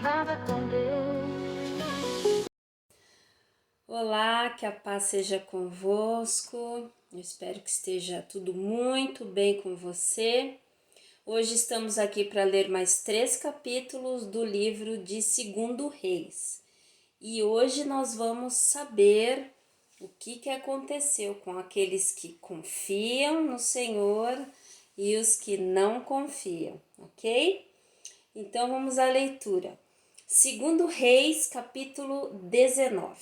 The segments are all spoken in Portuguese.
Palavra com Deus. Olá, que a paz seja convosco. Eu espero que esteja tudo muito bem com você. Hoje estamos aqui para ler mais 3 capítulos do livro de 2 Reis. E hoje nós vamos saber o que aconteceu com aqueles que confiam no Senhor e os que não confiam, ok? Então vamos à leitura. 2 Reis, capítulo 19.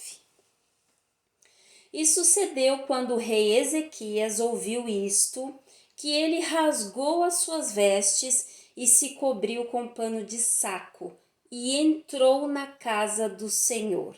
E sucedeu quando o rei Ezequias ouviu isto, que ele rasgou as suas vestes e se cobriu com pano de saco, e entrou na casa do Senhor.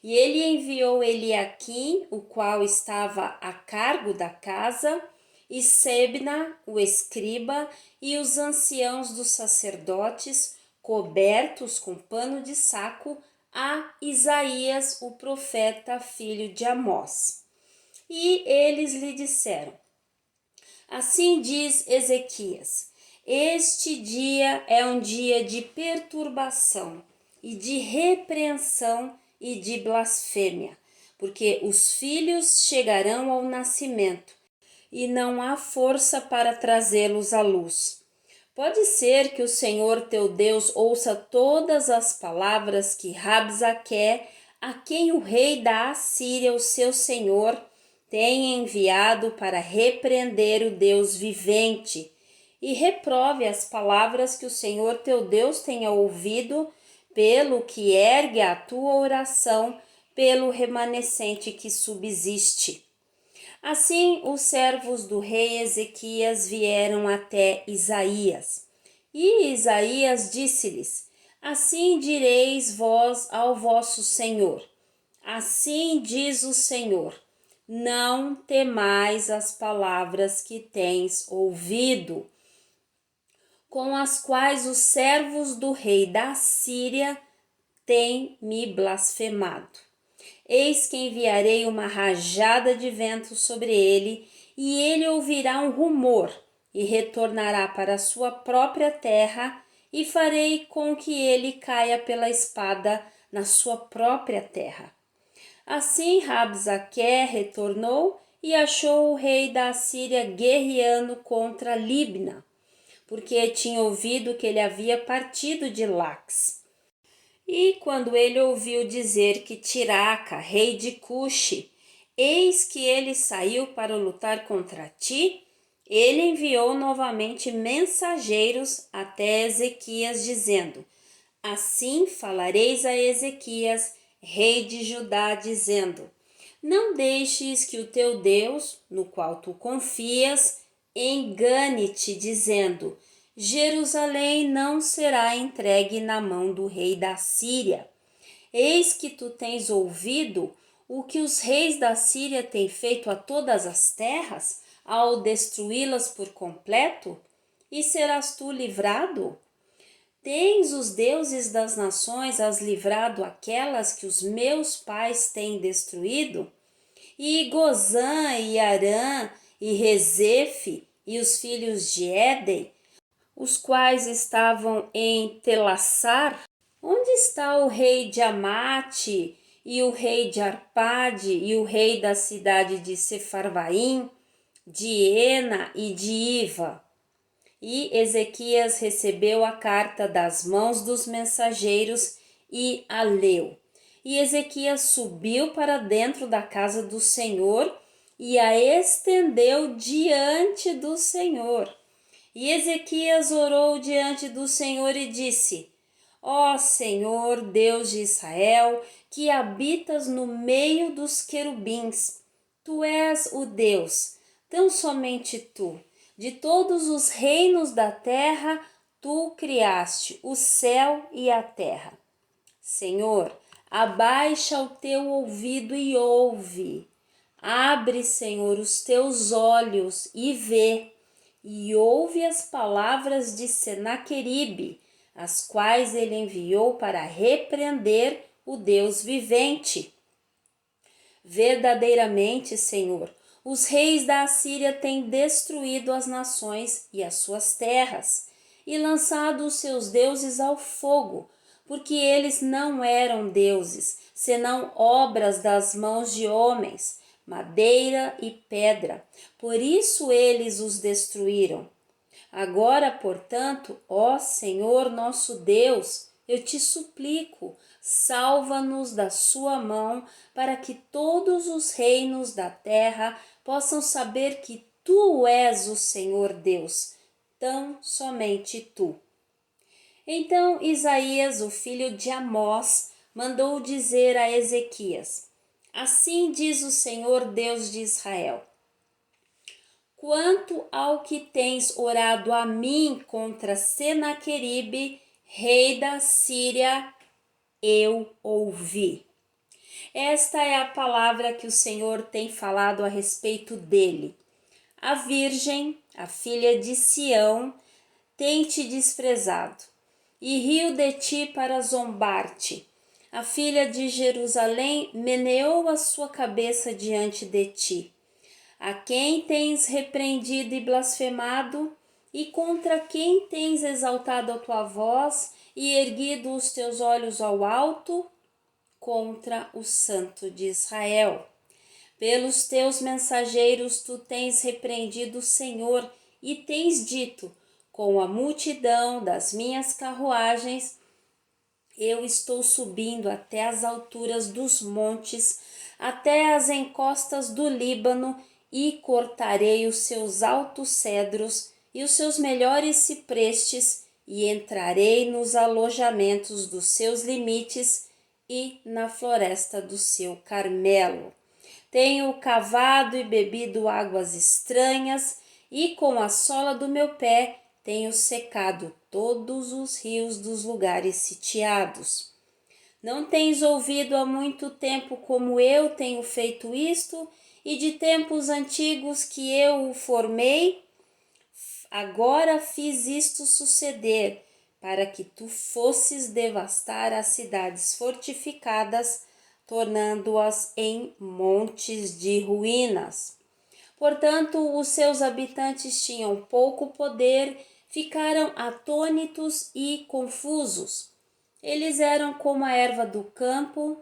E ele enviou Eliaquim, o qual estava a cargo da casa, e Sebna, o escriba, e os anciãos dos sacerdotes, cobertos com pano de saco, a Isaías, o profeta, filho de Amós. E eles lhe disseram: Assim diz Ezequias: Este dia é um dia de perturbação e de repreensão e de blasfêmia, porque os filhos chegarão ao nascimento e não há força para trazê-los à luz. Pode ser que o Senhor teu Deus ouça todas as palavras que Rabsaque, a quem o rei da Assíria, o seu senhor, tem enviado para repreender o Deus vivente, e reprove as palavras que o Senhor teu Deus tenha ouvido, pelo que ergue a tua oração, pelo remanescente que subsiste. Assim, os servos do rei Ezequias vieram até Isaías. E Isaías disse-lhes: Assim direis vós ao vosso Senhor: Assim diz o Senhor: Não temais as palavras que tens ouvido, com as quais os servos do rei da Síria têm me blasfemado. Eis que enviarei uma rajada de vento sobre ele, e ele ouvirá um rumor, e retornará para a sua própria terra, e farei com que ele caia pela espada na sua própria terra. Assim Rabsaque retornou e achou o rei da Assíria guerreando contra Libna, porque tinha ouvido que ele havia partido de Lax. E quando ele ouviu dizer que Tiraca, rei de Cuxi, eis que ele saiu para lutar contra ti, ele enviou novamente mensageiros até Ezequias, dizendo: Assim falareis a Ezequias, rei de Judá, dizendo: Não deixes que o teu Deus, no qual tu confias, engane-te, dizendo: Jerusalém não será entregue na mão do rei da Síria. Eis que tu tens ouvido o que os reis da Síria têm feito a todas as terras, ao destruí-las por completo? E serás tu livrado? Tens os deuses das nações as livrado aquelas que os meus pais têm destruído? E Gozã, e Arã, e Rezefe, e os filhos de Éden, os quais estavam em Telassar? Onde está o rei de Amate, e o rei de Arpade, e o rei da cidade de Sefarvaim, de Ena e de Iva? E Ezequias recebeu a carta das mãos dos mensageiros e a leu. E Ezequias subiu para dentro da casa do Senhor e a estendeu diante do Senhor. E Ezequias orou diante do Senhor e disse: Ó Senhor, Deus de Israel, que habitas no meio dos querubins, tu és o Deus, tão somente tu. De todos os reinos da terra, tu criaste o céu e a terra. Senhor, abaixa o teu ouvido e ouve. Abre, Senhor, os teus olhos e vê, e ouve as palavras de Senaqueribe, as quais ele enviou para repreender o Deus vivente. Verdadeiramente, Senhor, os reis da Assíria têm destruído as nações e as suas terras, e lançado os seus deuses ao fogo, porque eles não eram deuses, senão obras das mãos de homens, madeira e pedra. Por isso eles os destruíram. Agora, portanto, ó Senhor nosso Deus, eu te suplico, salva-nos da sua mão, para que todos os reinos da terra possam saber que tu és o Senhor Deus, tão somente tu. Então Isaías, o filho de Amós, mandou dizer a Ezequias: Assim diz o Senhor Deus de Israel: Quanto ao que tens orado a mim contra Senaqueribe, rei da Síria, eu ouvi. Esta é a palavra que o Senhor tem falado a respeito dele. A virgem, a filha de Sião, tem te desprezado e riu de ti para zombar-te. A filha de Jerusalém meneou a sua cabeça diante de ti. A quem tens repreendido e blasfemado, e contra quem tens exaltado a tua voz e erguido os teus olhos ao alto? Contra o Santo de Israel. Pelos teus mensageiros tu tens repreendido o Senhor e tens dito: com a multidão das minhas carruagens eu estou subindo até as alturas dos montes, até as encostas do Líbano, e cortarei os seus altos cedros e os seus melhores ciprestes, e entrarei nos alojamentos dos seus limites e na floresta do seu Carmelo. Tenho cavado e bebido águas estranhas, e com a sola do meu pé tenho secado todos os rios dos lugares sitiados. Não tens ouvido há muito tempo como eu tenho feito isto, e de tempos antigos que eu o formei? Agora fiz isto suceder, para que tu fosses devastar as cidades fortificadas, tornando-as em montes de ruínas. Portanto, os seus habitantes tinham pouco poder, ficaram atônitos e confusos. Eles eram como a erva do campo,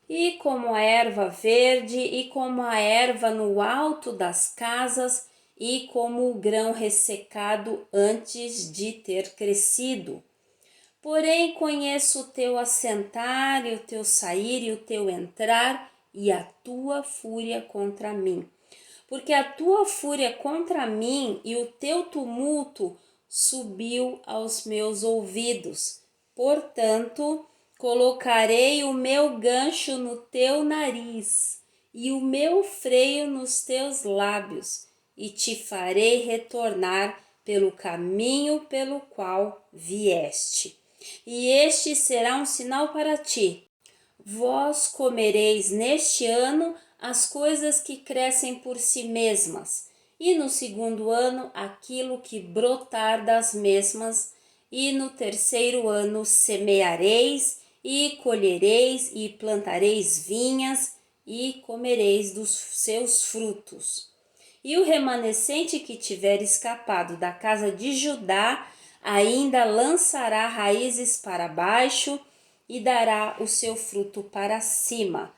e como a erva verde, e como a erva no alto das casas, e como o grão ressecado antes de ter crescido. Porém conheço o teu assentar, e o teu sair, e o teu entrar, e a tua fúria contra mim. Porque a tua fúria contra mim e o teu tumulto subiu aos meus ouvidos. Portanto, colocarei o meu gancho no teu nariz e o meu freio nos teus lábios, e te farei retornar pelo caminho pelo qual vieste. E este será um sinal para ti. Vós comereis neste ano as coisas que crescem por si mesmas, e no segundo ano aquilo que brotar das mesmas, e no terceiro ano semeareis, e colhereis, e plantareis vinhas, e comereis dos seus frutos. E o remanescente que tiver escapado da casa de Judá ainda lançará raízes para baixo e dará o seu fruto para cima,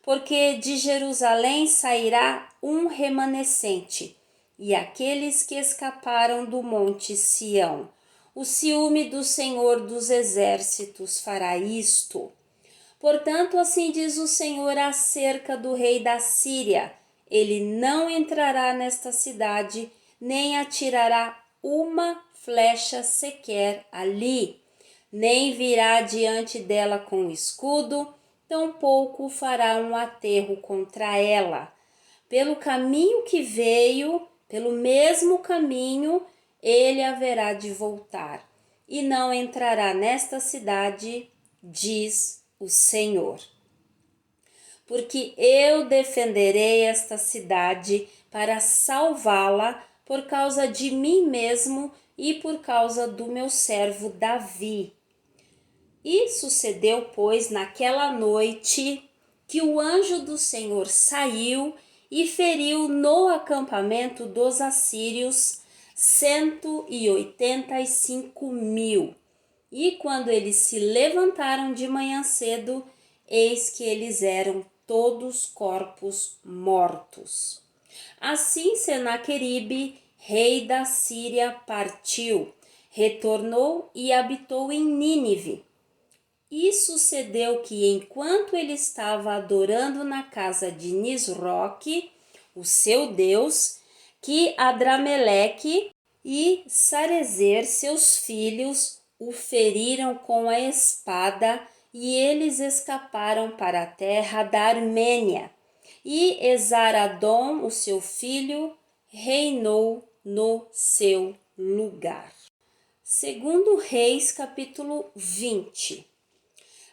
porque de Jerusalém sairá um remanescente, e aqueles que escaparam do monte Sião. O ciúme do Senhor dos exércitos fará isto. Portanto, assim diz o Senhor acerca do rei da Síria: ele não entrará nesta cidade, nem atirará uma flecha sequer ali, nem virá diante dela com escudo, tampouco fará um aterro contra ela. Pelo caminho que veio, pelo mesmo caminho, ele haverá de voltar, e não entrará nesta cidade, diz o Senhor. Porque eu defenderei esta cidade para salvá-la por causa de mim mesmo e por causa do meu servo Davi. E sucedeu, pois, naquela noite, que o anjo do Senhor saiu e feriu no acampamento dos assírios 185.000. E quando eles se levantaram de manhã cedo, eis que eles eram todos corpos mortos. Assim Senaqueribe, rei da Síria, partiu, retornou e habitou em Nínive. E sucedeu que, enquanto ele estava adorando na casa de Nisroque, o seu deus, que Adrameleque e Sarezer, seus filhos, o feriram com a espada, e eles escaparam para a terra da Armênia. E Esaradom, o seu filho, reinou no seu lugar. Segundo Reis, capítulo 20.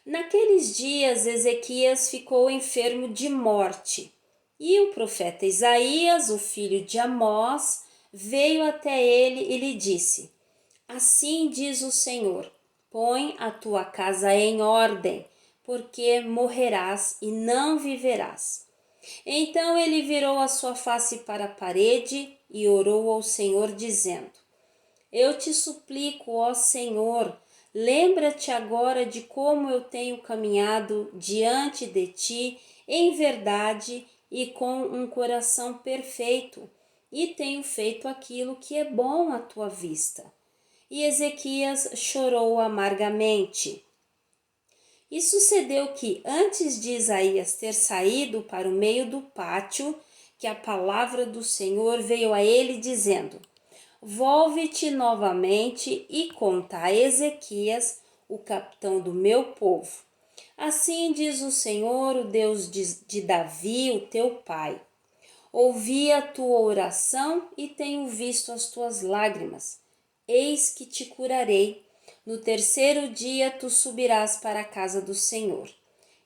Naqueles dias, Ezequias ficou enfermo de morte, e o profeta Isaías, o filho de Amós, veio até ele e lhe disse: Assim diz o Senhor: põe a tua casa em ordem, porque morrerás e não viverás. Então ele virou a sua face para a parede e orou ao Senhor, dizendo: Eu te suplico, ó Senhor, lembra-te agora de como eu tenho caminhado diante de ti em verdade e com um coração perfeito, e tenho feito aquilo que é bom à tua vista. E Ezequias chorou amargamente. E sucedeu que, antes de Isaías ter saído para o meio do pátio, que a palavra do Senhor veio a ele dizendo: Volve-te novamente e conta a Ezequias, o capitão do meu povo. Assim diz o Senhor, o Deus de Davi, o teu pai. Ouvi a tua oração e tenho visto as tuas lágrimas. Eis que te curarei. No terceiro dia tu subirás para a casa do Senhor.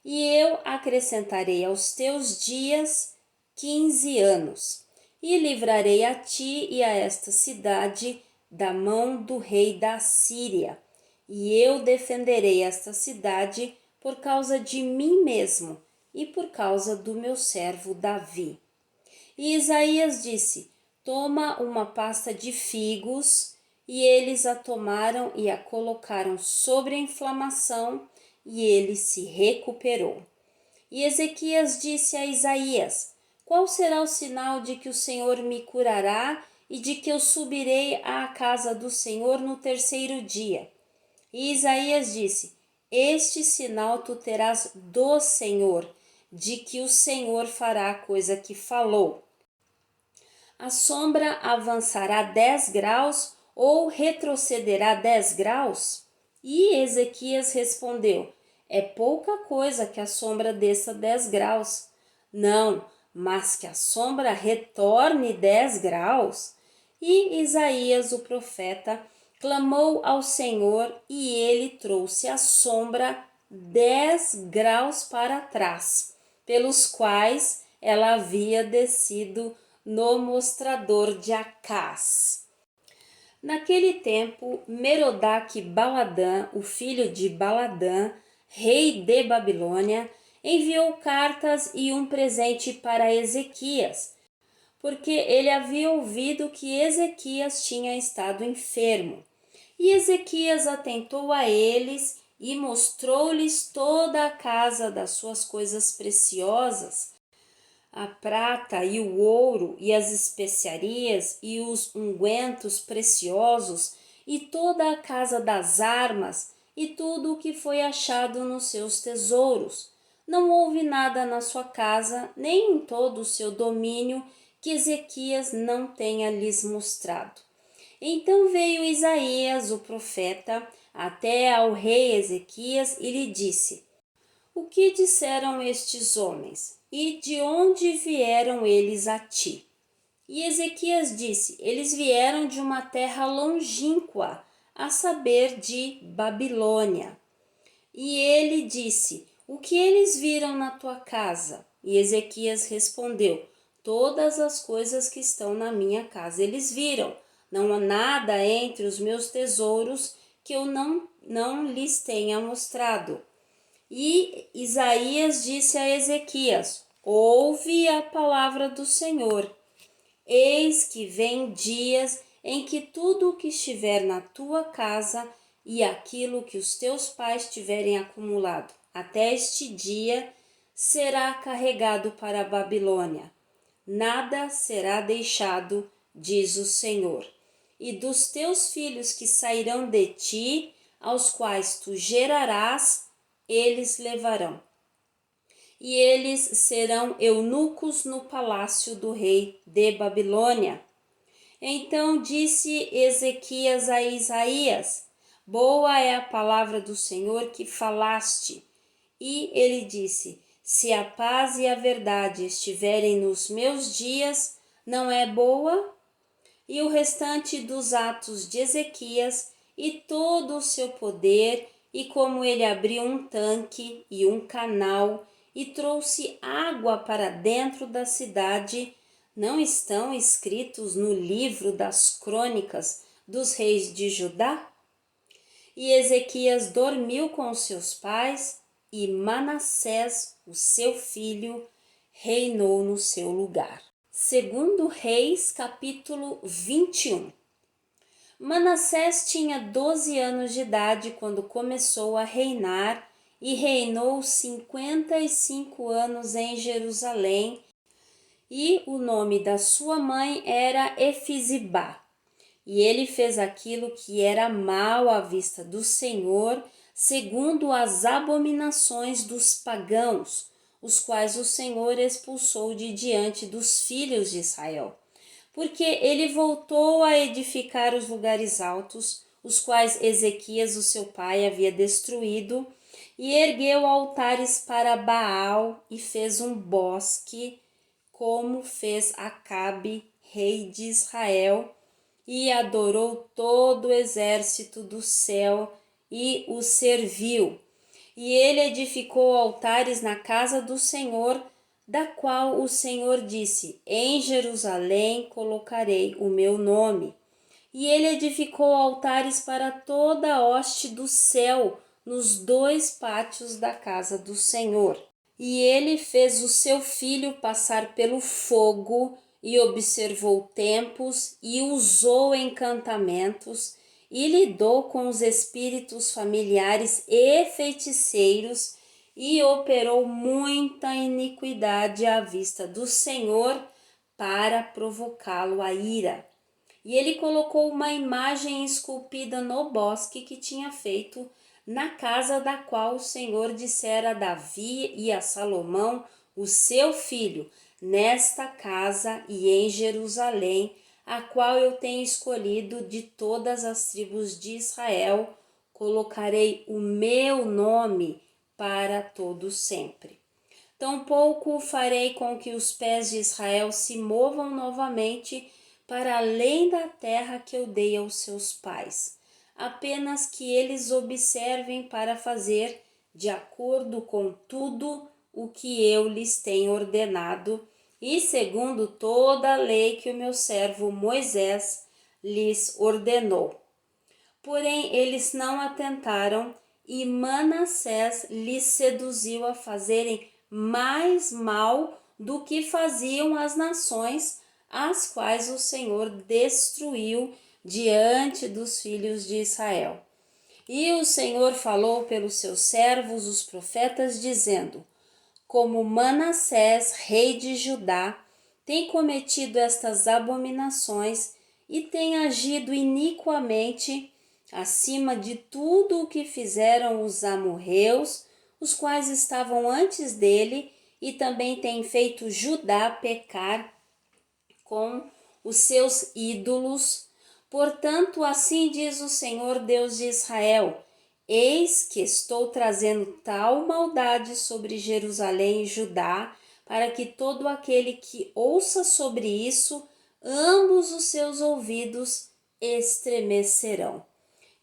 E eu acrescentarei aos teus dias 15 anos, e livrarei a ti e a esta cidade da mão do rei da Síria. E eu defenderei esta cidade por causa de mim mesmo e por causa do meu servo Davi. E Isaías disse: Toma uma pasta de figos. E eles a tomaram e a colocaram sobre a inflamação, e ele se recuperou. E Ezequias disse a Isaías: Qual será o sinal de que o Senhor me curará e de que eu subirei à casa do Senhor no terceiro dia? E Isaías disse: Este sinal tu terás do Senhor, de que o Senhor fará a coisa que falou. A sombra avançará 10 graus ou retrocederá 10 graus? E Ezequias respondeu: É pouca coisa que a sombra desça 10 graus. Não, mas que a sombra retorne 10 graus. E Isaías, o profeta, clamou ao Senhor, e ele trouxe a sombra 10 graus para trás, pelos quais ela havia descido no mostrador de Acás. Naquele tempo, Merodach-Baladã, o filho de Baladã, rei de Babilônia, enviou cartas e um presente para Ezequias, porque ele havia ouvido que Ezequias tinha estado enfermo. E Ezequias atentou a eles e mostrou-lhes toda a casa das suas coisas preciosas, a prata e o ouro e as especiarias e os ungüentos preciosos e toda a casa das armas e tudo o que foi achado nos seus tesouros. Não houve nada na sua casa, nem em todo o seu domínio, que Ezequias não tenha lhes mostrado. Então veio Isaías, o profeta, até ao rei Ezequias e lhe disse: O que disseram estes homens? E de onde vieram eles a ti? E Ezequias disse: Eles vieram de uma terra longínqua, a saber, de Babilônia. E ele disse: O que eles viram na tua casa? E Ezequias respondeu: Todas as coisas que estão na minha casa eles viram. Não há nada entre os meus tesouros que eu não lhes tenha mostrado. E Isaías disse a Ezequias: Ouve a palavra do Senhor. Eis que vem dias em que tudo o que estiver na tua casa e aquilo que os teus pais tiverem acumulado até este dia será carregado para a Babilônia. Nada será deixado, diz o Senhor. E dos teus filhos que sairão de ti, aos quais tu gerarás, eles levarão. E eles serão eunucos no palácio do rei de Babilônia. Então disse Ezequias a Isaías: Boa é a palavra do Senhor que falaste. E ele disse: Se a paz e a verdade estiverem nos meus dias, não é boa? E o restante dos atos de Ezequias e todo o seu poder, e como ele abriu um tanque e um canal e trouxe água para dentro da cidade, não estão escritos no livro das crônicas dos reis de Judá? E Ezequias dormiu com seus pais, e Manassés, o seu filho, reinou no seu lugar. Segundo Reis, capítulo 21. Manassés tinha 12 anos de idade quando começou a reinar e reinou 55 anos em Jerusalém, e o nome da sua mãe era Efizibá. E ele fez aquilo que era mal à vista do Senhor, segundo as abominações dos pagãos, os quais o Senhor expulsou de diante dos filhos de Israel. Porque ele voltou a edificar os lugares altos, os quais Ezequias, o seu pai, havia destruído, e ergueu altares para Baal e fez um bosque, como fez Acabe, rei de Israel, e adorou todo o exército do céu e o serviu. E ele edificou altares na casa do Senhor, da qual o Senhor disse: Em Jerusalém colocarei o meu nome. E ele edificou altares para toda a hoste do céu, nos 2 pátios da casa do Senhor. E ele fez o seu filho passar pelo fogo, e observou tempos, e usou encantamentos, e lidou com os espíritos familiares e feiticeiros, e operou muita iniquidade à vista do Senhor para provocá-lo à ira. E ele colocou uma imagem esculpida no bosque que tinha feito na casa da qual o Senhor dissera a Davi e a Salomão, o seu filho: Nesta casa e em Jerusalém, a qual eu tenho escolhido de todas as tribos de Israel, colocarei o meu nome para todo sempre. Tampouco farei com que os pés de Israel se movam novamente para além da terra que eu dei aos seus pais, apenas que eles observem para fazer de acordo com tudo o que eu lhes tenho ordenado, e segundo toda a lei que o meu servo Moisés lhes ordenou. Porém, eles não atentaram, e Manassés lhes seduziu a fazerem mais mal do que faziam as nações, as quais o Senhor destruiu diante dos filhos de Israel. E o Senhor falou pelos seus servos, os profetas, dizendo: Como Manassés, rei de Judá, tem cometido estas abominações e tem agido iniquamente, acima de tudo o que fizeram os amorreus, os quais estavam antes dele, e também tem feito Judá pecar com os seus ídolos. Portanto, assim diz o Senhor Deus de Israel: Eis que estou trazendo tal maldade sobre Jerusalém e Judá, para que todo aquele que ouça sobre isso, ambos os seus ouvidos estremecerão.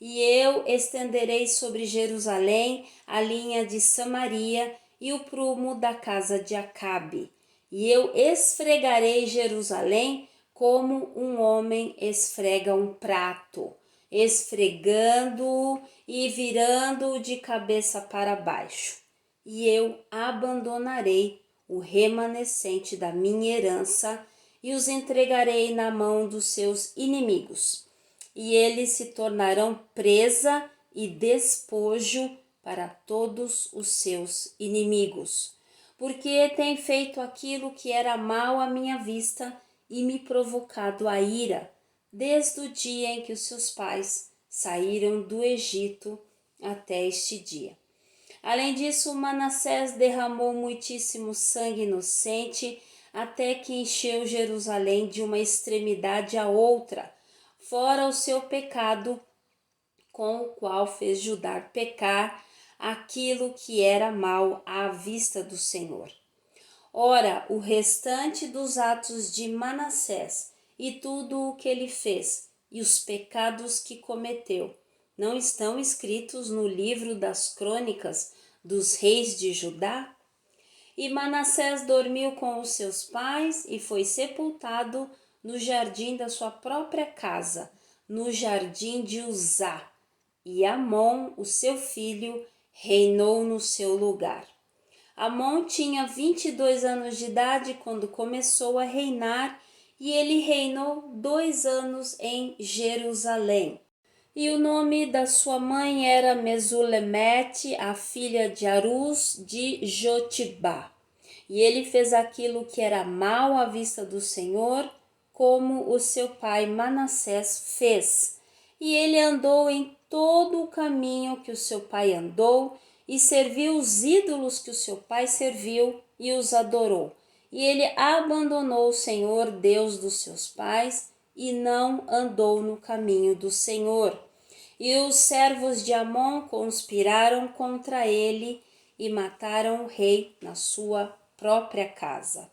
E eu estenderei sobre Jerusalém a linha de Samaria e o prumo da casa de Acabe. E eu esfregarei Jerusalém como um homem esfrega um prato, esfregando-o e virando-o de cabeça para baixo. E eu abandonarei o remanescente da minha herança e os entregarei na mão dos seus inimigos. E eles se tornarão presa e despojo para todos os seus inimigos, porque tem feito aquilo que era mal à minha vista e me provocado a ira, desde o dia em que os seus pais saíram do Egito até este dia. Além disso, Manassés derramou muitíssimo sangue inocente, até que encheu Jerusalém de uma extremidade à outra, fora o seu pecado, com o qual fez Judá pecar aquilo que era mal à vista do Senhor. Ora, o restante dos atos de Manassés e tudo o que ele fez, e os pecados que cometeu, não estão escritos no livro das crônicas dos reis de Judá? E Manassés dormiu com os seus pais e foi sepultado no jardim da sua própria casa, no jardim de Uzá. E Amon, o seu filho, reinou no seu lugar. Amon tinha 22 anos de idade quando começou a reinar, e ele reinou 2 anos em Jerusalém. E o nome da sua mãe era Mesulemete, a filha de Arus de Jotibá. E ele fez aquilo que era mal à vista do Senhor, como o seu pai Manassés fez. E ele andou em todo o caminho que o seu pai andou, e serviu os ídolos que o seu pai serviu, e os adorou. E ele abandonou o Senhor, Deus dos seus pais, e não andou no caminho do Senhor. E os servos de Amon conspiraram contra ele e mataram o rei na sua própria casa.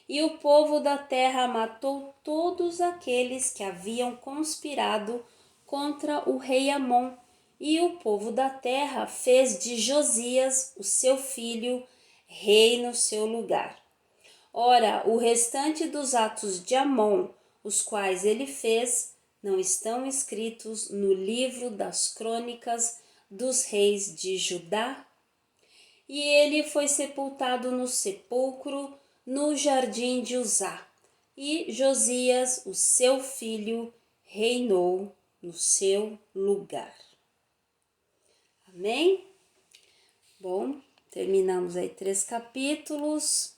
E o povo da terra matou todos aqueles que haviam conspirado contra o rei Amon. E o povo da terra fez de Josias, o seu filho, rei no seu lugar. Ora, o restante dos atos de Amon, os quais ele fez, não estão escritos no livro das crônicas dos reis de Judá? E ele foi sepultado no sepulcro, no jardim de Uzá. E Josias, o seu filho, reinou no seu lugar. Amém? Bom, terminamos aí 3 capítulos.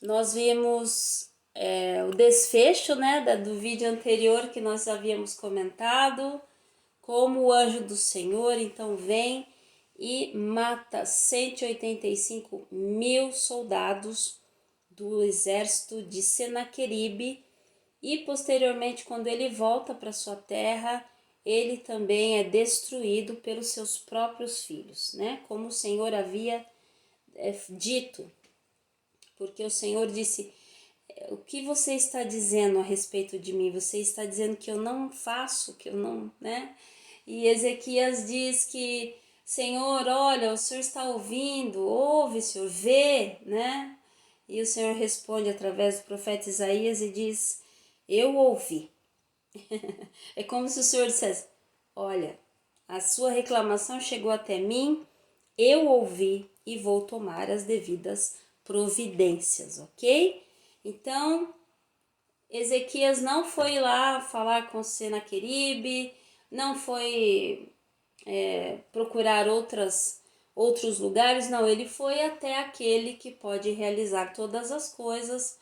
Nós vimos o desfecho, né, do vídeo anterior que nós havíamos comentado, como o anjo do Senhor então vem e mata 185 mil soldados do exército de Senaqueribe, e posteriormente, quando ele volta para sua terra, ele também é destruído pelos seus próprios filhos, né? Como o Senhor havia dito, porque o Senhor disse: o que você está dizendo a respeito de mim? Você está dizendo que eu não faço, que eu não, né? E Ezequias diz que, Senhor, olha, o Senhor está ouvindo, ouve, Senhor, vê, né? E o Senhor responde através do profeta Isaías e diz: eu ouvi. É como se o Senhor dissesse: olha, a sua reclamação chegou até mim, eu ouvi e vou tomar as devidas providências, ok? Então, Ezequias não foi lá falar com Senaqueribe, não foi procurar outros lugares, não, ele foi até aquele que pode realizar todas as coisas,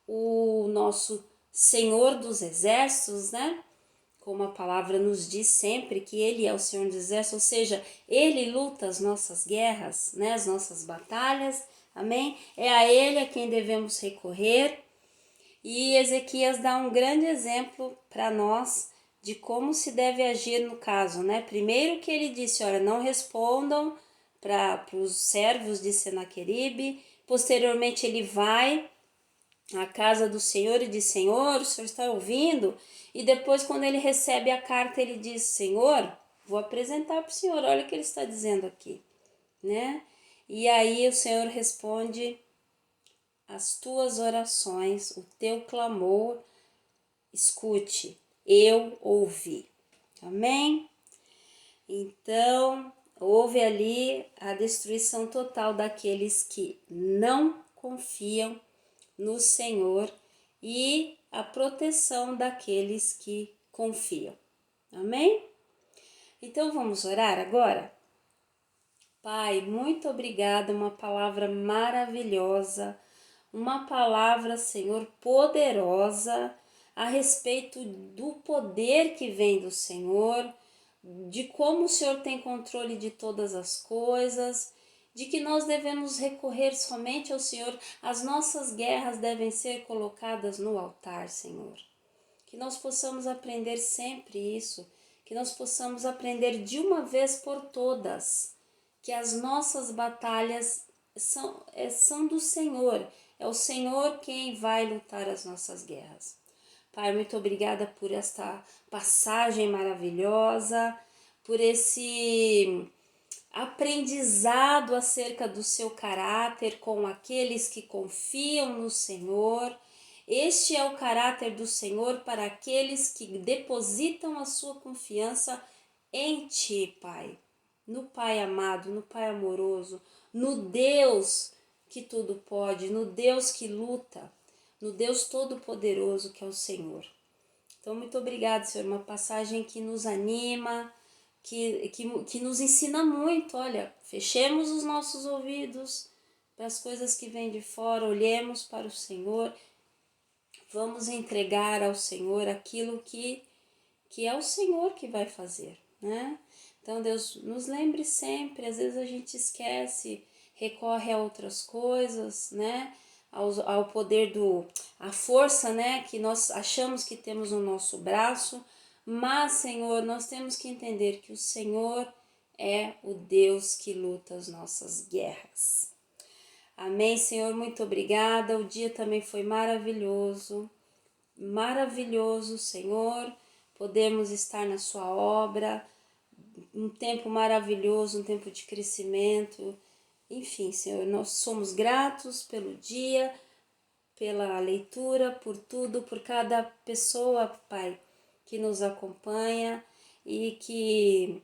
o nosso Senhor dos Exércitos, né? Como a palavra nos diz sempre, que ele é o Senhor dos Exércitos, ou seja, ele luta as nossas guerras, né? As nossas batalhas, amém? É a ele a quem devemos recorrer. E Ezequias dá um grande exemplo para nós de como se deve agir no caso, né? Primeiro que ele disse, olha, não respondam para os servos de Senaqueribe. Posteriormente ele vai à casa do Senhor e diz, Senhor, o Senhor está ouvindo? E depois, quando ele recebe a carta, ele diz, Senhor, vou apresentar para o Senhor, olha o que ele está dizendo aqui, né? E aí o Senhor responde: as tuas orações, o teu clamor, escute, eu ouvi. Amém? Então, houve ali a destruição total daqueles que não confiam no Senhor e a proteção daqueles que confiam. Amém? Então vamos orar agora? Pai, muito obrigada, uma palavra maravilhosa, uma palavra, Senhor, poderosa a respeito do poder que vem do Senhor, de como o Senhor tem controle de todas as coisas, de que nós devemos recorrer somente ao Senhor, as nossas guerras devem ser colocadas no altar, Senhor. Que nós possamos aprender sempre isso, que nós possamos aprender de uma vez por todas, que as nossas batalhas são do Senhor, é o Senhor quem vai lutar as nossas guerras. Pai, muito obrigada por esta passagem maravilhosa, por esse aprendizado acerca do seu caráter com aqueles que confiam no Senhor. Este é o caráter do Senhor para aqueles que depositam a sua confiança em Ti, Pai. No Pai amado, no Pai amoroso, no Deus que tudo pode, no Deus que luta, no Deus todo-poderoso que é o Senhor. Então, muito obrigada, Senhor, uma passagem que nos anima, que nos ensina muito. Olha, fechemos os nossos ouvidos para as coisas que vêm de fora, olhemos para o Senhor, vamos entregar ao Senhor aquilo que é o Senhor que vai fazer, né? Então, Deus, nos lembre sempre, às vezes a gente esquece, recorre a outras coisas, né? Ao poder a força, né? Que nós achamos que temos no nosso braço, mas, Senhor, nós temos que entender que o Senhor é o Deus que luta as nossas guerras. Amém, Senhor, muito obrigada. O dia também foi maravilhoso, Senhor. Podemos estar na sua obra, um tempo maravilhoso, um tempo de crescimento. Enfim, Senhor, nós somos gratos pelo dia, pela leitura, por tudo, por cada pessoa, Pai, que nos acompanha e que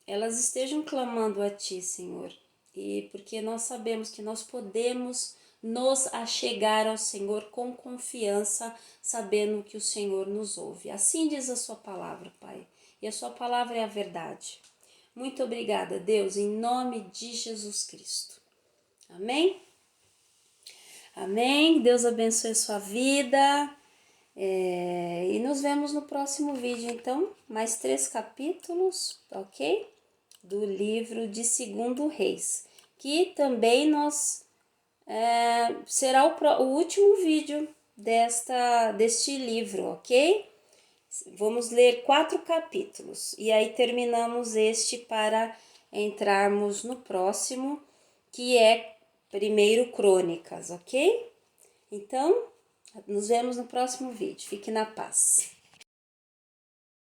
elas estejam clamando a Ti, Senhor. E porque nós sabemos que nós podemos nos achegar ao Senhor com confiança, sabendo que o Senhor nos ouve. Assim diz a sua palavra, Pai. E a sua palavra é a verdade. Muito obrigada, Deus, em nome de Jesus Cristo. Amém? Amém. Deus abençoe a sua vida. E nos vemos no próximo vídeo, então. Mais 3 capítulos, ok? Do livro de 2 Reis. Que também será o último vídeo deste livro, ok? Vamos ler 4 capítulos e aí terminamos este para entrarmos no próximo, que é 1 Crônicas, ok? Então, nos vemos no próximo vídeo. Fique na paz.